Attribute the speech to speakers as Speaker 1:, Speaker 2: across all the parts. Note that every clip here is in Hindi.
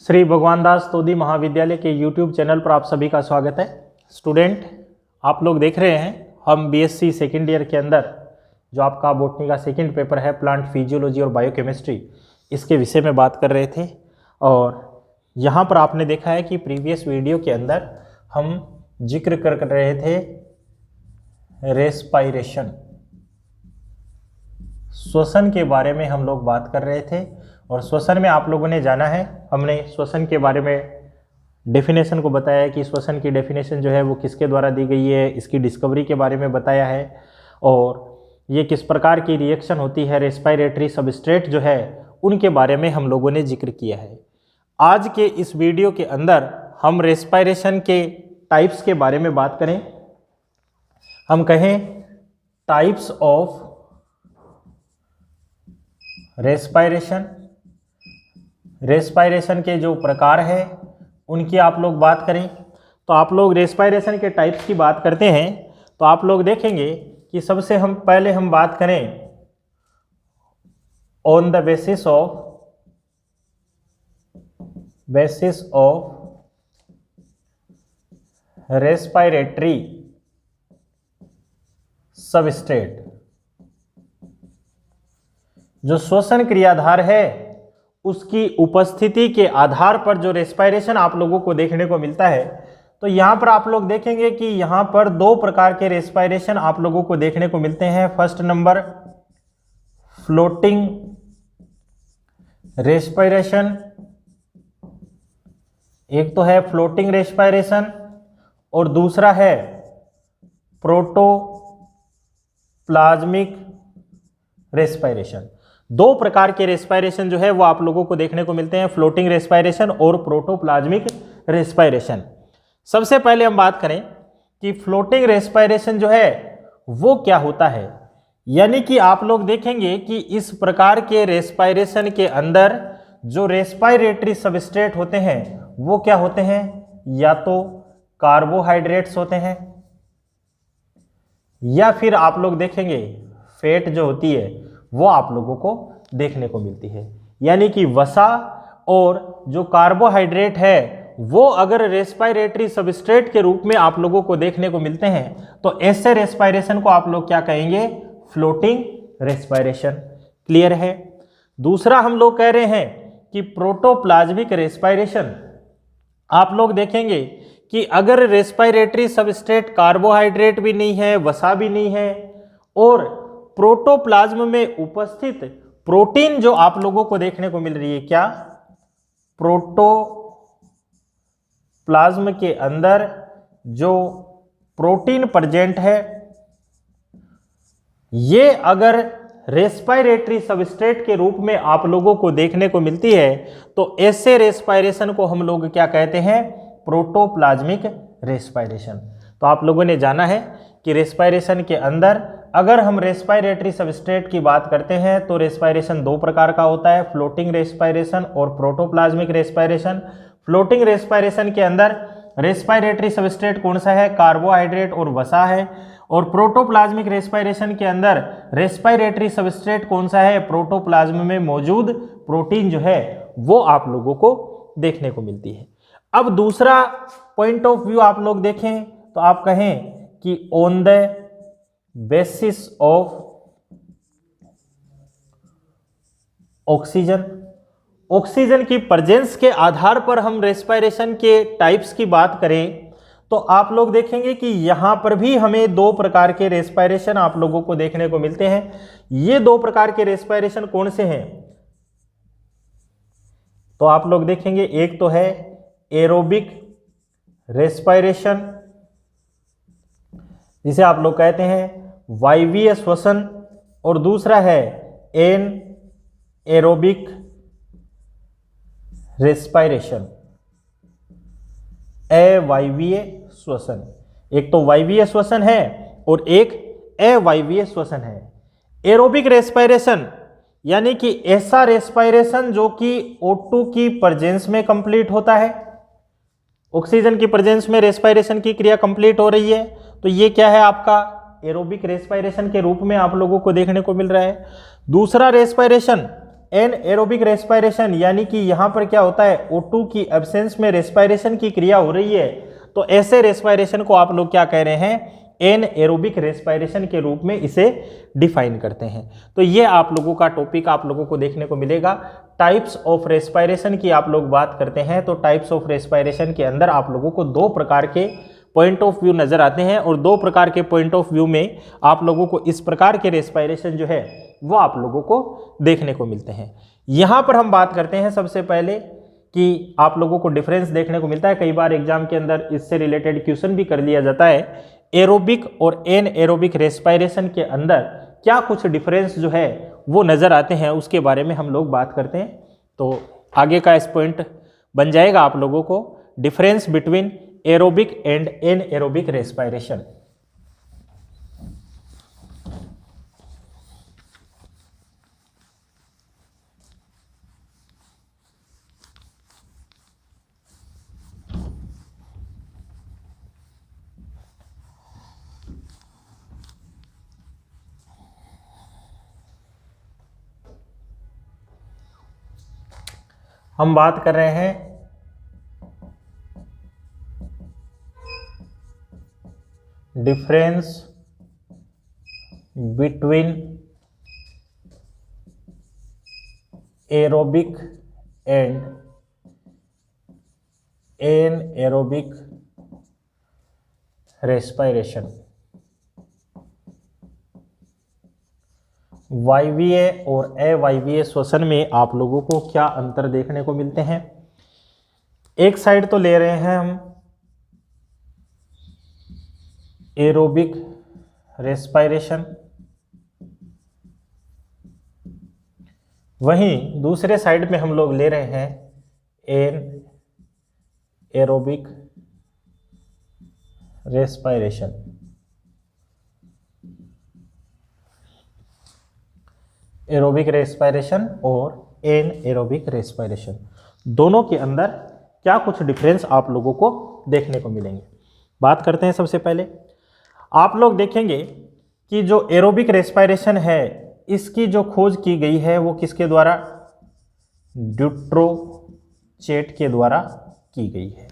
Speaker 1: श्री भगवान दास तोदी महाविद्यालय के YouTube चैनल पर आप सभी का स्वागत है। स्टूडेंट, आप लोग देख रहे हैं हम बीएससी सेकेंड ईयर के अंदर जो आपका बॉटनी का सेकंड पेपर है प्लांट फिजियोलॉजी और बायोकेमिस्ट्री, इसके विषय में बात कर रहे थे। और यहाँ पर आपने देखा है कि प्रीवियस वीडियो के अंदर हम जिक्र कर रहे थे रेस्पायरेशन, श्वसन के बारे में हम लोग बात कर रहे थे। और श्वसन में आप लोगों ने जाना है, हमने श्वसन के बारे में डेफिनेशन को बताया कि श्वसन की डेफिनेशन जो है वो किसके द्वारा दी गई है, इसकी डिस्कवरी के बारे में बताया है और ये किस प्रकार की रिएक्शन होती है, रेस्पायरेटरी सबस्ट्रेट जो है उनके बारे में हम लोगों ने जिक्र किया है। आज के इस वीडियो के अंदर हम रेस्पायरेशन के टाइप्स के बारे में बात करें। हम कहें टाइप्स ऑफ रेस्पायरेशन के जो प्रकार है उनकी आप लोग बात करें तो आप लोग रेस्पायरेशन के टाइप्स की बात करते हैं तो आप लोग देखेंगे कि सबसे पहले हम बात करें on the basis of respiratory substrate. जो श्वसन क्रियाधार है उसकी उपस्थिति के आधार पर जो रेस्पायरेशन आप लोगों को देखने को मिलता है, तो यहाँ पर आप लोग देखेंगे कि यहाँ पर दो प्रकार के रेस्पायरेशन आप लोगों को देखने को मिलते हैं। फर्स्ट नंबर फ्लोटिंग रेस्पायरेशन, एक तो है फ्लोटिंग रेस्पायरेशन और दूसरा है प्रोटोप्लाज्मिक रेस्पायरेशन। दो प्रकार के रेस्पायरेशन जो है वो आप लोगों को देखने को मिलते हैं, फ्लोटिंग रेस्पायरेशन और प्रोटोप्लाज्मिक रेस्पायरेशन। सबसे पहले हम बात करें कि फ्लोटिंग रेस्पायरेशन जो है वो क्या होता है। यानी कि आप लोग देखेंगे कि इस प्रकार के रेस्पायरेशन के अंदर जो रेस्पायरेटरी सबस्ट्रेट होते हैं वो क्या होते हैं, या तो कार्बोहाइड्रेट्स होते हैं या फिर आप लोग देखेंगे फैट जो होती है वो आप लोगों को देखने को मिलती है। यानी कि वसा और जो कार्बोहाइड्रेट है वो अगर रेस्पायरेटरी सबस्ट्रेट के रूप में आप लोगों को देखने को मिलते हैं तो ऐसे रेस्पायरेशन को आप लोग क्या कहेंगे, फ्लोटिंग रेस्पायरेशन। क्लियर है। दूसरा हम लोग कह रहे हैं कि प्रोटोप्लाज्मिक रेस्पायरेशन। आप लोग देखेंगे कि अगर रेस्पायरेटरी सबस्ट्रेट कार्बोहाइड्रेट भी नहीं है, वसा भी नहीं है और प्रोटोप्लाज्म में उपस्थित प्रोटीन जो आप लोगों को देखने को मिल रही है, क्या प्रोटोप्लाज्म के अंदर जो प्रोटीन प्रेजेंट है ये अगर रेस्पायरेटरी सबस्ट्रेट के रूप में आप लोगों को देखने को मिलती है तो ऐसे रेस्पायरेशन को हम लोग क्या कहते हैं, प्रोटोप्लाज्मिक रेस्पायरेशन। तो आप लोगों ने जाना है कि रेस्पायरेशन के अंदर अगर हम रेस्पायरेटरी सबस्ट्रेट की बात करते हैं तो रेस्पायरेशन दो प्रकार का होता है, फ्लोटिंग रेस्पायरेशन और प्रोटोप्लाज्मिक रेस्पायरेशन। फ्लोटिंग रेस्पायरेशन के अंदर रेस्पायरेटरी सबस्ट्रेट कौन सा है, कार्बोहाइड्रेट और वसा है। और प्रोटोप्लाज्मिक रेस्पायरेशन के अंदर रेस्पायरेटरी सबस्ट्रेट कौन सा है, प्रोटोप्लाज्म में मौजूद प्रोटीन जो है वो आप लोगों को देखने को मिलती है। अब दूसरा पॉइंट ऑफ व्यू आप लोग देखें तो आप कहें कि on the basis of oxygen की प्रेजेंस के आधार पर हम रेस्पायरेशन के टाइप्स की बात करें तो आप लोग देखेंगे कि यहां पर भी हमें दो प्रकार के रेस्पायरेशन आप लोगों को देखने को मिलते हैं। ये दो प्रकार के रेस्पायरेशन कौन से हैं, तो आप लोग देखेंगे एक तो है एरोबिक रेस्पायरेशन जिसे आप लोग कहते हैं वायवीय श्वसन, और दूसरा है एन एरोबिक रेस्पायरेशन, अवायवीय श्वसन। एक तो वायवीय श्वसन है और एक अवायवीय श्वसन है। एरोबिक रेस्पायरेशन यानी कि ऐसा रेस्पायरेशन जो कि O2 की प्रेजेंस में कंप्लीट होता है, ऑक्सीजन की प्रेजेंस में रेस्पायरेशन की क्रिया कंप्लीट हो रही है, तो ये क्या है आपका एरोबिक रेस्पायरेशन के रूप में आप लोगों को देखने को मिल रहा है। दूसरा रेस्पायरेशन एन एरोबिक रेस्पायरेशन यानी कि यहाँ पर क्या होता है, O2 की एब्सेंस में रेस्पायरेशन की क्रिया हो रही है, तो ऐसे रेस्पायरेशन को आप लोग क्या कह रहे हैं, एन एरोबिक रेस्पायरेशन के रूप में इसे डिफाइन करते हैं। तो ये आप लोगों का टॉपिक आप लोगों को देखने को मिलेगा। टाइप्स ऑफ रेस्पायरेशन की आप लोग बात करते हैं तो टाइप्स ऑफ रेस्पायरेशन के अंदर आप लोगों को दो प्रकार के पॉइंट ऑफ व्यू नजर आते हैं और दो प्रकार के पॉइंट ऑफ व्यू में आप लोगों को इस प्रकार के रेस्पायरेशन जो है वो आप लोगों को देखने को मिलते हैं। यहाँ पर हम बात करते हैं सबसे पहले कि आप लोगों को डिफरेंस देखने को मिलता है, कई बार एग्जाम के अंदर इससे रिलेटेड क्वेश्चन भी कर लिया जाता है। एरोबिक और एन एरोबिक रेस्पायरेशन के अंदर क्या कुछ डिफरेंस जो है वो नज़र आते हैं, उसके बारे में हम लोग बात करते हैं। तो आगे का इस पॉइंट बन जाएगा आप लोगों को, difference between aerobic and anaerobic respiration. हम बात कर रहे हैं difference between aerobic and anaerobic respiration. वायवीय और अवायवीय श्वसन में आप लोगों को क्या अंतर देखने को मिलते हैं। एक साइड तो ले रहे हैं हम एरोबिक रेस्पायरेशन, वहीं दूसरे साइड में हम लोग ले रहे हैं anaerobic respiration. Aerobic respiration और एन एरोबिक रेस्पायरेशन दोनों के अंदर क्या कुछ डिफरेंस आप लोगों को देखने को मिलेंगे। बात करते हैं सबसे पहले, आप लोग देखेंगे कि जो एरोबिक रेस्पायरेशन है इसकी जो खोज की गई है वो किसके द्वारा, ड्यूट्रोचेट के द्वारा की गई है।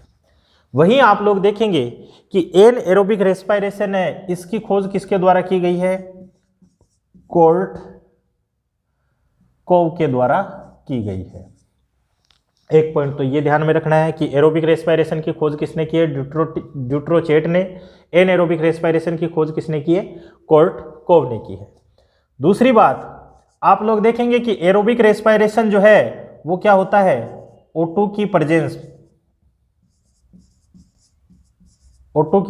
Speaker 1: वहीं आप लोग देखेंगे कि एन एरोबिक रेस्पायरेशन है इसकी खोज किसके द्वारा की गई है, कोव के द्वारा की गई है। एक पॉइंट तो ये ध्यान में रखना है कि एरोबिक रेस्पायरेशन की खोज किसने की है, ड्यूट्रोचेट ने। एन एरोबिक रेस्पायरेशन की खोज किसने की है, कोव ने की है। दूसरी बात आप लोग देखेंगे कि एरोबिक रेस्पायरेशन जो है वो क्या होता है, O2 की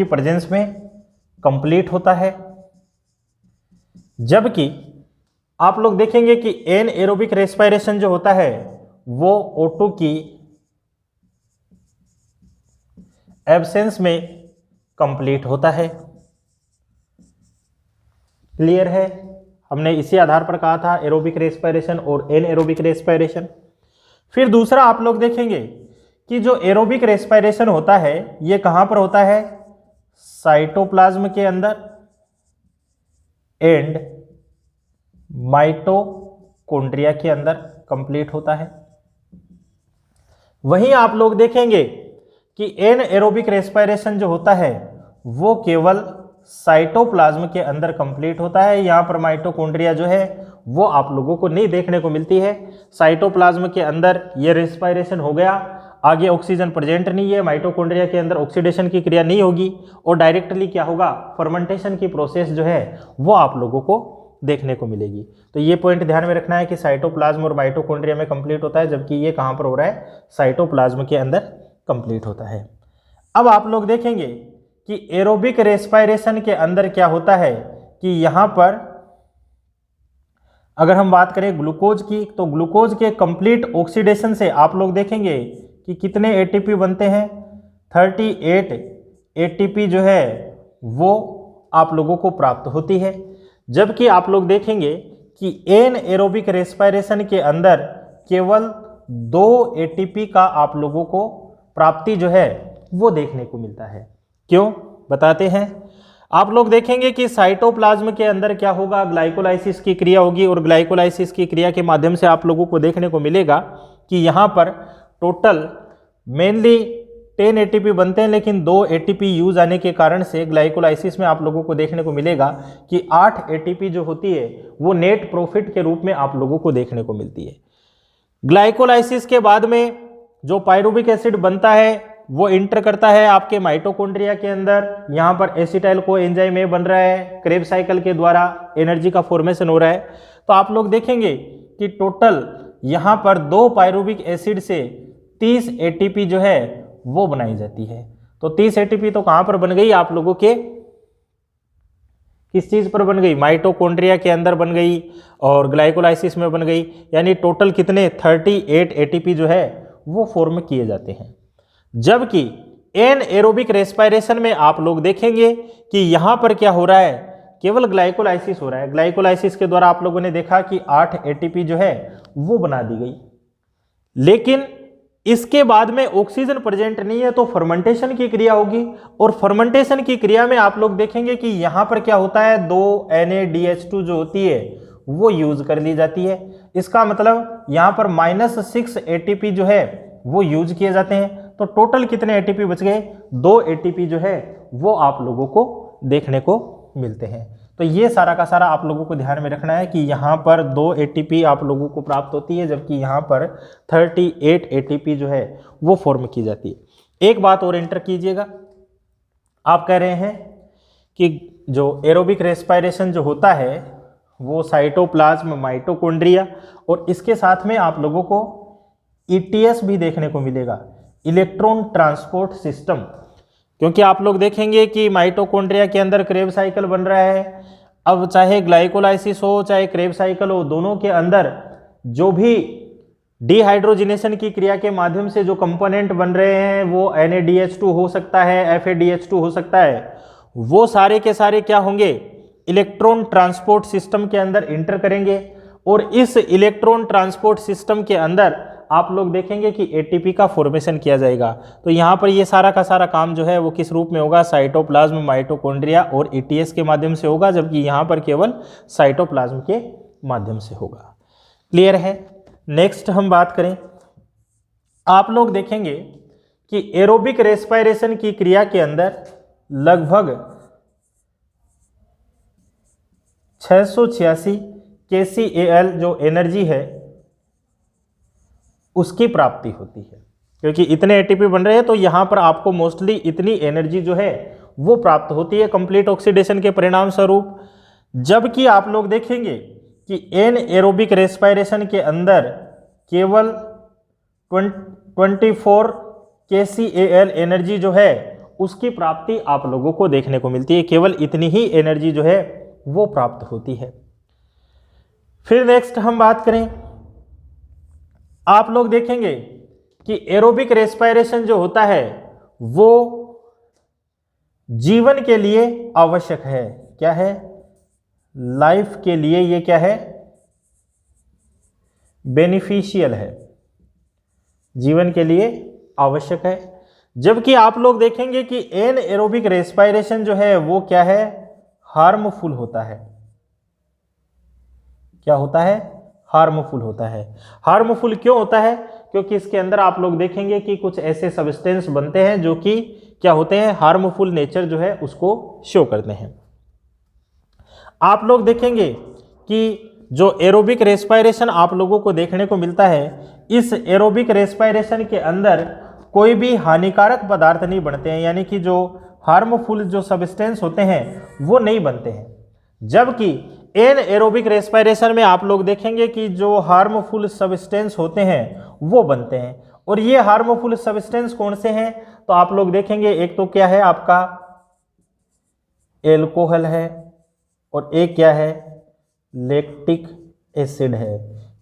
Speaker 1: प्रेजेंस में कंप्लीट होता है, जबकि आप लोग देखेंगे कि एन एरोबिक रेस्पायरेशन जो होता है वो O2 की एब्सेंस में कंप्लीट होता है। क्लियर है, हमने इसी आधार पर कहा था एरोबिक रेस्पायरेशन और एन एरोबिक रेस्पायरेशन। फिर दूसरा आप लोग देखेंगे कि जो एरोबिक रेस्पायरेशन होता है ये कहां पर होता है, साइटोप्लाज्म के अंदर एंड माइटोकॉन्ड्रिया के अंदर कंप्लीट होता है। वहीं आप लोग देखेंगे कि एन एरोबिक रेस्पायरेशन जो होता है वो केवल साइटोप्लाज्म के अंदर कंप्लीट होता है। यहां पर माइटोकॉन्ड्रिया जो है वो आप लोगों को नहीं देखने को मिलती है। साइटोप्लाज्म के अंदर ये रेस्पायरेशन हो गया, आगे ऑक्सीजन प्रेजेंट नहीं है, माइटोकॉन्ड्रिया के अंदर ऑक्सीडेशन की क्रिया नहीं होगी और डायरेक्टली क्या होगा, फर्मेंटेशन की प्रोसेस जो है वो आप लोगों को देखने को मिलेगी। तो ये पॉइंट ध्यान में रखना है कि साइटोप्लाज्म और माइटोकॉन्ड्रिया में कंप्लीट होता है, जबकि ये कहां पर हो रहा है, साइटोप्लाज्म के अंदर कंप्लीट होता है। अब आप लोग देखेंगे कि एरोबिक रेस्पायरेशन के अंदर क्या होता है कि यहां पर अगर हम बात करें ग्लूकोज की, तो ग्लूकोज के कंप्लीट ऑक्सीडेशन से आप लोग देखेंगे कि कितने एटीपी बनते हैं, 38 एटीपी जो है वो आप लोगों को प्राप्त होती है। जबकि आप लोग देखेंगे कि एन एरोबिक रेस्पायरेशन के अंदर केवल 2 एटीपी का आप लोगों को प्राप्ति जो है वो देखने को मिलता है। क्यों, बताते हैं। आप लोग देखेंगे कि साइटोप्लाज्म के अंदर क्या होगा, ग्लाइकोलाइसिस की क्रिया होगी और ग्लाइकोलाइसिस की क्रिया के माध्यम से आप लोगों को देखने को मिलेगा कि यहाँ पर टोटल मेनली 10 एटीपी बनते हैं, लेकिन 2 एटीपी यूज आने के कारण से ग्लाइकोलाइसिस में आप लोगों को देखने को मिलेगा कि 8 एटीपी जो होती है वो नेट प्रॉफिट के रूप में आप लोगों को देखने को मिलती है। ग्लाइकोलाइसिस के बाद में जो पायरुविक एसिड बनता है वो इंटर करता है आपके माइटोकॉन्ड्रिया के अंदर। यहाँ पर एसिटाइल को एंजाइम ए बन रहा है, क्रेब साइकिल के द्वारा एनर्जी का फॉर्मेशन हो रहा है। तो आप लोग देखेंगे कि टोटल यहाँ पर 2 पायरुविक एसिड से 30 एटीपी जो है वो बनाई जाती है। तो 30 एटीपी तो कहाँ पर बन गई, आप लोगों के किस चीज पर बन गई, माइटोकॉन्ड्रिया के अंदर बन गई और ग्लाइकोलाइसिस में बन गई। यानी टोटल कितने 38 एटीपी जो है वो फॉर्म किए जाते हैं। जबकि एनएरोबिक रेस्पिरेशन में आप लोग देखेंगे कि यहां पर क्या हो रहा है, केवल ग्लाइकोलाइसिस हो रहा है। ग्लाइकोलाइसिस के द्वारा आप लोगों ने देखा कि 8 एटीपी जो है वो बना दी गई, लेकिन इसके बाद में ऑक्सीजन प्रेजेंट नहीं है, तो फर्मेंटेशन की क्रिया होगी। और फर्मेंटेशन की क्रिया में आप लोग देखेंगे कि यहां पर क्या होता है, 2 NaDH2 जो होती है वो यूज कर ली जाती है। इसका मतलब यहां पर -6 एटीपी जो है वो यूज किए जाते हैं। तो टोटल कितने एटीपी बच गए, 2 एटीपी जो है वो आप लोगों को देखने को मिलते हैं। तो ये सारा का सारा आप लोगों को ध्यान में रखना है कि यहाँ पर 2 एटीपी आप लोगों को प्राप्त होती है, जबकि यहाँ पर 38 एटीपी जो है वो फॉर्म की जाती है। एक बात और एंटर कीजिएगा, आप कह रहे हैं कि जो एरोबिक रेस्पिरेशन जो होता है वो साइटोप्लाज्म, माइटोकॉन्ड्रिया और इसके साथ में आप लोगों को ETS भी देखने को मिलेगा, इलेक्ट्रॉन ट्रांसपोर्ट सिस्टम। क्योंकि आप लोग देखेंगे कि माइटोकॉन्ड्रिया के अंदर क्रेब साइकिल बन रहा है। अब चाहे ग्लाइकोलाइसिस हो चाहे क्रेब साइकिल हो, दोनों के अंदर जो भी डिहाइड्रोजिनेशन की क्रिया के माध्यम से जो कंपोनेंट बन रहे हैं वो NaDH2 हो सकता है, FADH2 हो सकता है, वो सारे के सारे क्या होंगे, इलेक्ट्रॉन ट्रांसपोर्ट सिस्टम के अंदर इंटर करेंगे। और इस इलेक्ट्रॉन ट्रांसपोर्ट सिस्टम के अंदर आप लोग देखेंगे कि एटीपी का फॉर्मेशन किया जाएगा। तो यहाँ पर ये सारा का सारा काम जो है वो किस रूप में होगा, साइटोप्लाज्म, माइटोकॉन्ड्रिया और ETS के माध्यम से होगा, जबकि यहाँ पर केवल साइटोप्लाज्म के माध्यम से होगा। क्लियर है। नेक्स्ट हम बात करें, आप लोग देखेंगे कि एरोबिक रेस्पिरेशन की क्रिया के अंदर लगभग 686 kcal जो एनर्जी है उसकी प्राप्ति होती है। क्योंकि इतने एटीपी बन रहे हैं तो यहाँ पर आपको मोस्टली इतनी एनर्जी जो है वो प्राप्त होती है कंप्लीट ऑक्सीडेशन के परिणाम स्वरूप। जबकि आप लोग देखेंगे कि एनएरोबिक रेस्पिरेशन के अंदर केवल 24 kcal एनर्जी जो है उसकी प्राप्ति आप लोगों को देखने को मिलती है। केवल इतनी ही एनर्जी जो है वो प्राप्त होती है। फिर नेक्स्ट हम बात करें, आप लोग देखेंगे कि एरोबिक रेस्पिरेशन जो होता है वो जीवन के लिए आवश्यक है। क्या है, लाइफ के लिए ये क्या है, बेनिफिशियल है, जीवन के लिए आवश्यक है। जबकि आप लोग देखेंगे कि एनएरोबिक रेस्पिरेशन जो है वो क्या है, हार्मफुल होता है। क्या होता है, हार्मफुल होता है। हार्मफुल क्यों होता है, क्योंकि इसके अंदर आप लोग देखेंगे कि कुछ ऐसे सब्सटेंस बनते हैं जो कि क्या होते हैं, हार्मफुल नेचर जो है उसको शो करते हैं। आप लोग देखेंगे कि जो एरोबिक रेस्पिरेशन आप लोगों को देखने को मिलता है, इस एरोबिक रेस्पिरेशन के अंदर कोई भी हानिकारक पदार्थ नहीं बनते हैं, यानी कि जो हार्मफुल जो सब्सटेंस होते हैं वो नहीं बनते हैं। जबकि एनएरोबिक रेस्पिरेशन में आप लोग देखेंगे कि जो हार्मफुल सब्सटेंस होते हैं वो बनते हैं। और ये हार्मफुल सब्सटेंस कौन से हैं, तो आप लोग देखेंगे एक तो क्या है आपका एल्कोहल है और एक क्या है लैक्टिक एसिड है।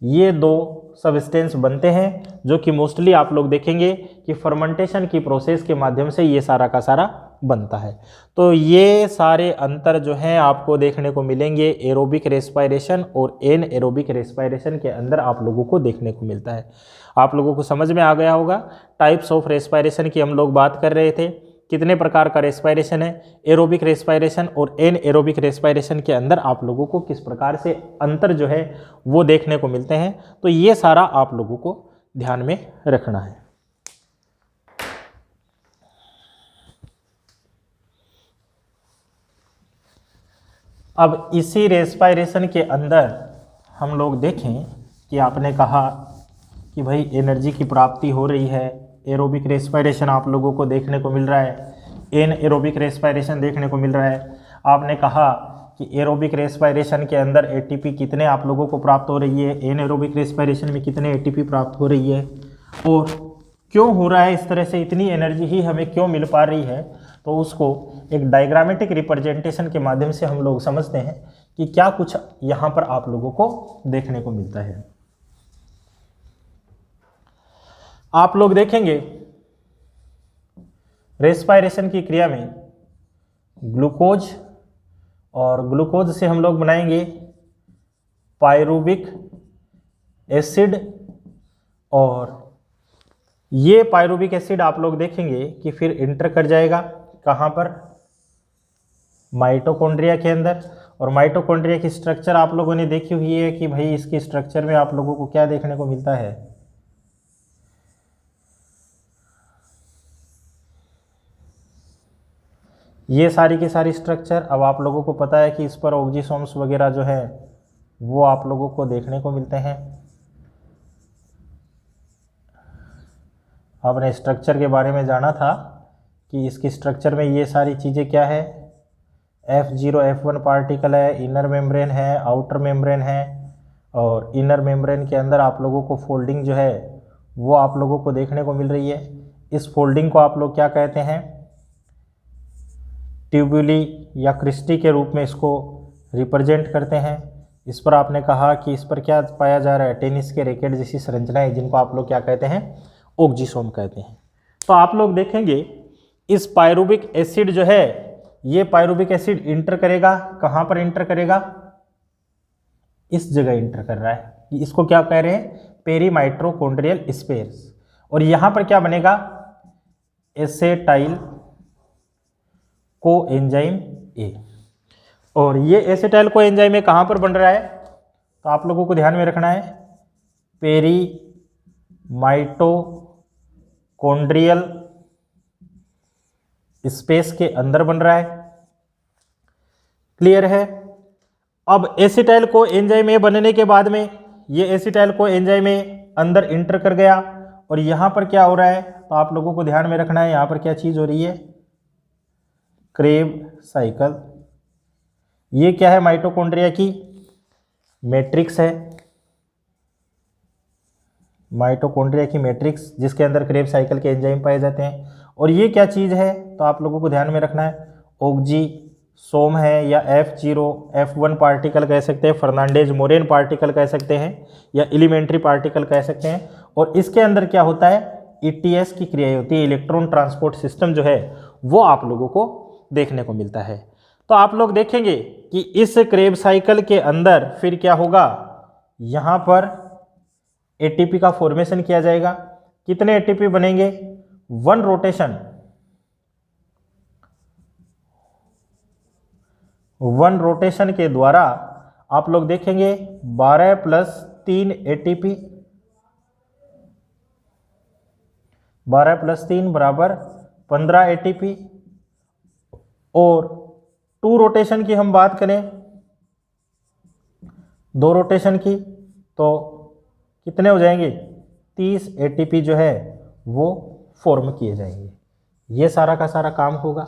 Speaker 1: ये दो सब्सटेंस बनते हैं जो कि मोस्टली आप लोग देखेंगे कि फर्मेंटेशन की प्रोसेस के माध्यम से ये सारा का सारा बनता है। तो ये सारे अंतर जो हैं आपको देखने को मिलेंगे एरोबिक रेस्पिरेशन और एनएरोबिक रेस्पिरेशन के अंदर आप लोगों को देखने को मिलता है। आप लोगों को समझ में आ गया होगा। टाइप्स ऑफ रेस्पिरेशन की हम लोग बात कर रहे थे कितने प्रकार का रेस्पायरेशन है, एरोबिक रेस्पायरेशन और एन एरोबिक रेस्पायरेशन के अंदर आप लोगों को किस प्रकार से अंतर जो है वो देखने को मिलते हैं। तो ये सारा आप लोगों को ध्यान में रखना है। अब इसी रेस्पायरेशन के अंदर हम लोग देखें कि आपने कहा कि भाई एनर्जी की प्राप्ति हो रही है, एरोबिक रेस्पायरेशन आप लोगों को देखने को मिल रहा है, एन एरोबिक रेस्पायरेशन देखने को मिल रहा है। आपने कहा कि एरोबिक रेस्पायरेशन के अंदर एटीपी कितने आप लोगों को प्राप्त हो रही है, एन एरोबिक रेस्पायरेशन में कितने एटीपी प्राप्त हो रही है और क्यों हो रहा है इस तरह से, इतनी एनर्जी ही हमें क्यों मिल पा रही है। तो उसको एक डायग्रामेटिक रिप्रेजेंटेशन के माध्यम से हम लोग समझते हैं कि क्या कुछ यहाँ पर आप लोगों को देखने को मिलता है। आप लोग देखेंगे रेस्पायरेशन की क्रिया में ग्लूकोज और ग्लूकोज से हम लोग बनाएंगे पायरुविक एसिड और ये पायरुविक एसिड आप लोग देखेंगे कि फिर इंटर कर जाएगा कहाँ पर, माइटोकॉन्ड्रिया के अंदर। और माइटोकॉन्ड्रिया की स्ट्रक्चर आप लोगों ने देखी हुई है कि भाई इसकी स्ट्रक्चर में आप लोगों को क्या देखने को मिलता है, ये सारी की सारी स्ट्रक्चर। अब आप लोगों को पता है कि इस पर ऑक्सीसोम्स वगैरह जो है वो आप लोगों को देखने को मिलते हैं। आपने स्ट्रक्चर के बारे में जाना था कि इसकी स्ट्रक्चर में ये सारी चीज़ें क्या है, F0 F1 पार्टिकल है, इनर मेम्ब्रेन है, आउटर मेम्ब्रेन है और इनर मेम्ब्रेन के अंदर आप लोगों को फोल्डिंग जो है वो आप लोगों को देखने को मिल रही है। इस फोल्डिंग को आप लोग क्या कहते हैं, ट्यूबुली या क्रिस्टी के रूप में इसको रिप्रेजेंट करते हैं। इस पर आपने कहा कि इस पर क्या पाया जा रहा है, टेनिस के रैकेट जैसी संरचनाएं जिनको आप लोग क्या कहते हैं, ऑक्सीसोम कहते हैं। तो आप लोग देखेंगे इस पायरुविक एसिड जो है, ये पायरुविक एसिड इंटर करेगा, कहाँ पर इंटर करेगा, इस जगह इंटर कर रहा है। इसको क्या कह रहे हैं, पेरीमाइटोकॉन्ड्रियल स्पेस। और यहाँ पर क्या बनेगा, एसेटाइल कोएंजाइम ए। और ये एसेटाइल कोएंजाइम ए कहाँ पर बन रहा है, तो आप लोगों को ध्यान में रखना है, पेरीमाइटोकॉन्ड्रियल स्पेस के अंदर बन रहा है। क्लियर है। अब एसिटाइल कोएंजाइम ए बनने के बाद में ये एसिटाइल कोएंजाइम ए अंदर इंटर कर गया और यहाँ पर क्या हो रहा है, तो आप लोगों को ध्यान में रखना है, यहाँ पर क्या चीज़ हो रही है, क्रेब साइकिल। ये क्या है, माइटोकॉन्ड्रिया की मैट्रिक्स है, माइटोकॉन्ड्रिया की मैट्रिक्स जिसके अंदर क्रेब साइकिल के एंजाइम पाए जाते हैं। और ये क्या चीज़ है, तो आप लोगों को ध्यान में रखना है, ऑक्सीसोम है या F0 F1 पार्टिकल कह सकते हैं, फर्नांडेज मोरेन पार्टिकल कह सकते हैं या एलिमेंट्री पार्टिकल कह सकते हैं। और इसके अंदर क्या होता है, ETS की क्रिया होती है, इलेक्ट्रॉन ट्रांसपोर्ट सिस्टम जो है वो आप लोगों को देखने को मिलता है। तो आप लोग देखेंगे कि इस क्रेब साइकिल के अंदर फिर क्या होगा, यहाँ पर एटीपी का फॉर्मेशन किया जाएगा। कितने एटीपी बनेंगे, वन रोटेशन के द्वारा आप लोग देखेंगे 12 + 3 एटीपी, 12 + 3 = 15 एटीपी। और 2 रोटेशन की हम बात करें, 2 रोटेशन की, तो कितने हो जाएंगे, 30 एटीपी जो है वो फॉर्म किए जाएंगे। ये सारा का सारा काम होगा।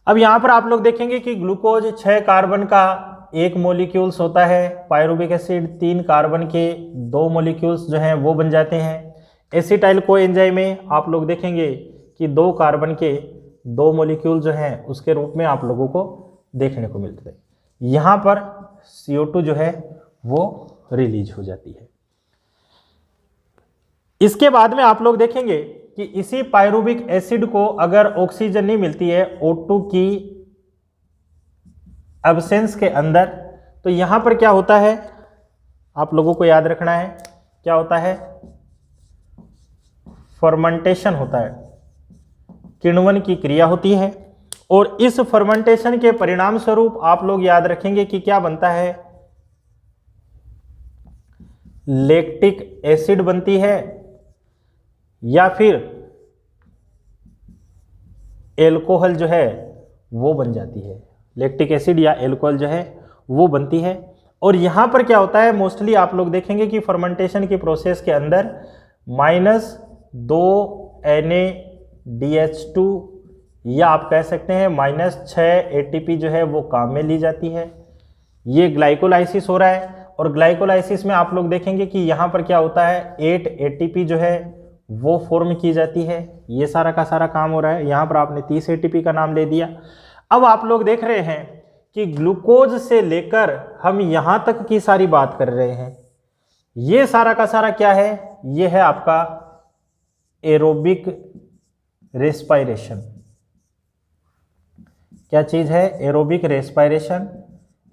Speaker 1: अब यहाँ पर आप लोग देखेंगे कि ग्लूकोज 6 कार्बन का 1 मॉलिक्यूल्स होता है, पायरुविक एसिड 3 कार्बन के 2 मॉलिक्यूल्स जो हैं वो बन जाते हैं। एसिटाइल कोएंजाइम में आप लोग देखेंगे कि 2 कार्बन के 2 मॉलिक्यूल जो हैं उसके रूप में आप लोगों को देखने को मिलते हैं। यहाँ पर CO2 जो है वो रिलीज हो जाती है। इसके बाद में आप लोग देखेंगे कि इसी पायरुविक एसिड को अगर ऑक्सीजन नहीं मिलती है O2 की एब्सेंस के अंदर, तो यहाँ पर क्या होता है, आप लोगों को याद रखना है, क्या होता है, फर्मेंटेशन होता है। किण्वन की क्रिया होती है और इस फर्मेंटेशन के परिणाम स्वरूप आप लोग याद रखेंगे कि क्या बनता है, लैक्टिक एसिड बनती है या फिर एल्कोहल जो है वो बन जाती है। लैक्टिक एसिड या एल्कोहल जो है वो बनती है। और यहाँ पर क्या होता है, मोस्टली आप लोग देखेंगे कि फर्मेंटेशन की प्रोसेस के अंदर -2 NaDH2 या आप कह सकते हैं -6 ATP जो है वो काम में ली जाती है। ये ग्लाइकोलाइसिस हो रहा है और ग्लाइकोलाइसिस में आप लोग देखेंगे कि यहाँ पर क्या होता है, 8 ATP जो है वो फॉर्म की जाती है। ये सारा का सारा काम हो रहा है। यहाँ पर आपने 30 ATP का नाम ले दिया। अब आप लोग देख रहे हैं कि ग्लूकोज से लेकर हम यहाँ तक की सारी बात कर रहे हैं। ये सारा का सारा क्या है, ये है आपका एरोबिक रेस्पायरेशन। क्या चीज है, एरोबिक रेस्पायरेशन।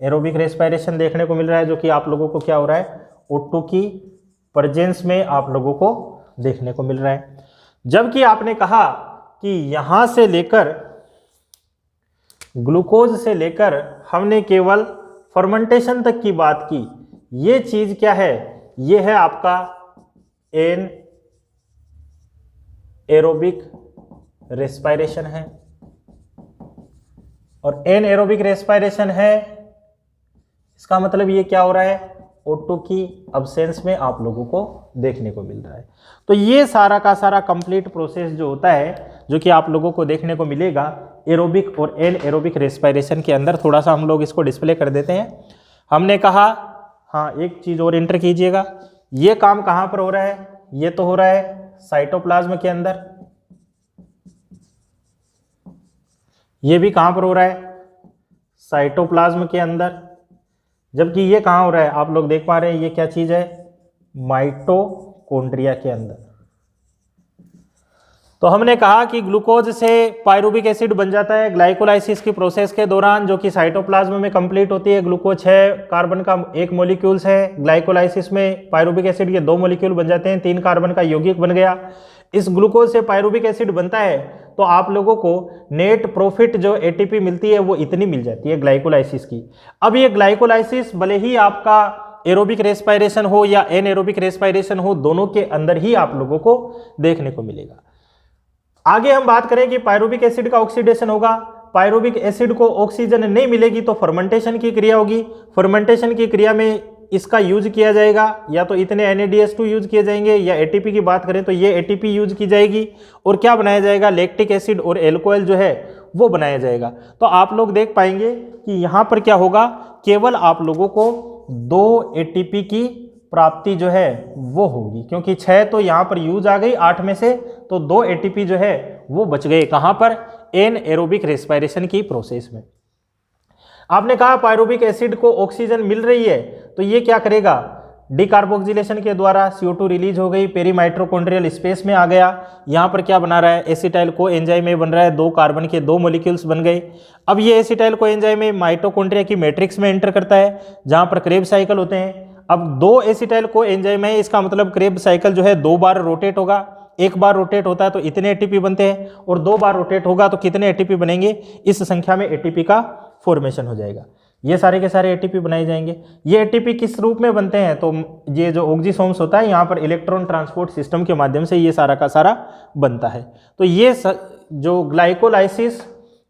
Speaker 1: एरोबिक रेस्पायरेशन देखने को मिल रहा है जो कि आप लोगों को क्या हो रहा है, O2 की प्रेजेंस में आप लोगों को देखने को मिल रहा है। जबकि आपने कहा कि यहां से लेकर ग्लूकोज से लेकर हमने केवल फर्मेंटेशन तक की बात की। ये चीज क्या है, ये है आपका एन एरोबिक रेस्पायरेशन है। और एन एरोबिक रेस्पायरेशन है, इसका मतलब ये क्या हो रहा है, O2 की अब्सेंस में आप लोगों को देखने को मिल रहा है। तो ये सारा का सारा कंप्लीट प्रोसेस जो होता है, जो कि आप लोगों को देखने को मिलेगा एरोबिक और एन एरोबिक रेस्पायरेशन के अंदर। थोड़ा सा हम लोग इसको डिस्प्ले कर देते हैं। हमने कहा, हाँ एक चीज़ और एंटर कीजिएगा, ये काम कहाँ पर हो रहा है, ये तो हो रहा है साइटोप्लाज्म के अंदर। ये भी कहाँ पर हो रहा है, साइटोप्लाज्म के अंदर। जबकि ये कहाँ हो रहा है, आप लोग देख पा रहे हैं, ये क्या चीज़ है, माइटोकॉन्ड्रिया के अंदर। तो हमने कहा कि ग्लूकोज से पायरुविक एसिड बन जाता है ग्लाइकोलाइसिस की प्रोसेस के दौरान, जो कि साइटोप्लाज्म में कंप्लीट होती है। ग्लूकोज 6 कार्बन का एक मॉलिक्यूल्स है, ग्लाइकोलाइसिस में पायरुविक एसिड के 2 मॉलिक्यूल बन जाते हैं, 3 कार्बन का यौगिक बन गया। इस ग्लूकोज से पायरुविक एसिड बनता है तो आप लोगों को नेट प्रॉफिट जो एटीपी मिलती है वो इतनी मिल जाती है ग्लाइकोलाइसिस की। अब ये ग्लाइकोलाइसिस भले ही आपका एरोबिक रेस्पायरेशन हो या एन एरोबिक रेस्पायरेशन हो, दोनों के अंदर ही आप लोगों को देखने को मिलेगा। आगे हम बात करें कि पायरुविक एसिड का ऑक्सीडेशन होगा। पायरुविक एसिड को ऑक्सीजन नहीं मिलेगी तो फर्मेंटेशन की क्रिया होगी। फर्मेंटेशन की क्रिया में इसका यूज किया जाएगा, या तो इतने NaDH2 यूज किए जाएंगे, या ATP की बात करें तो ये ATP यूज की जाएगी। और क्या बनाया जाएगा, लैक्टिक एसिड और एल्कोहल जो है वो बनाया जाएगा। तो आप लोग देख पाएंगे कि यहाँ पर क्या होगा, केवल आप लोगों को 2 ATP की प्राप्ति जो है वो होगी, क्योंकि 6 तो यहाँ पर यूज आ गई 8 में से, तो 2 ATP जो है वो बच गए। कहाँ पर, एन एरोबिक रेस्पायरेशन की प्रोसेस में। आपने कहा पायरुविक एसिड को ऑक्सीजन मिल रही है तो ये क्या करेगा, डिकार्बोक्सिलेशन के द्वारा CO2 रिलीज हो गई, पेरीमाइट्रोकॉन्ड्रियल स्पेस में आ गया। यहाँ पर क्या बना रहा है, एसिटाइल को एंजाइम में बन रहा है, 2 कार्बन के 2 मॉलिक्यूल्स बन गए। अब ये एसिटाइल को एंजाइम में माइटोकॉन्ड्रिया की मैट्रिक्स में एंटर करता है, जहाँ पर क्रेब साइकिल होते हैं। अब 2 एसिटाइल को एंजाइम है, इसका मतलब क्रेब साइकिल जो है 2 बार रोटेट होगा। एक बार रोटेट होता है तो इतने ATP बनते हैं, और 2 बार रोटेट होगा तो कितने ATP बनेंगे, इस संख्या में ATP का फॉर्मेशन हो जाएगा। ये सारे के सारे ATP बनाए जाएंगे। ये ATP किस रूप में बनते हैं, तो ये जो ऑक्सीसोम्स होता है यहाँ पर इलेक्ट्रॉन ट्रांसपोर्ट सिस्टम के माध्यम से ये सारा का सारा बनता है। तो ये जो ग्लाइकोलाइसिस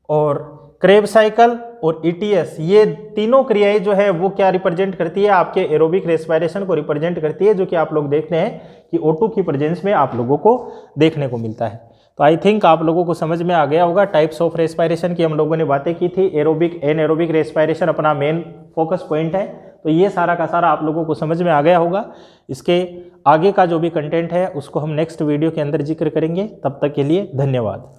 Speaker 1: और क्रेब साइकिल और ETS, ये तीनों क्रियाएं जो है वो क्या रिप्रेजेंट करती है, आपके एरोबिक रेस्पायरेशन को रिप्रेजेंट करती है, जो कि आप लोग देखते हैं कि O2 की प्रेजेंस में आप लोगों को देखने को मिलता है। तो आई थिंक आप लोगों को समझ में आ गया होगा। टाइप्स ऑफ रेस्पायरेशन की हम लोगों ने बातें की थी। एरोबिक एन एरोबिक रेस्पायरेशन अपना मेन फोकस पॉइंट है, तो ये सारा का सारा आप लोगों को समझ में आ गया होगा। इसके आगे का जो भी कंटेंट है उसको हम नेक्स्ट वीडियो के अंदर जिक्र करेंगे। तब तक के लिए धन्यवाद।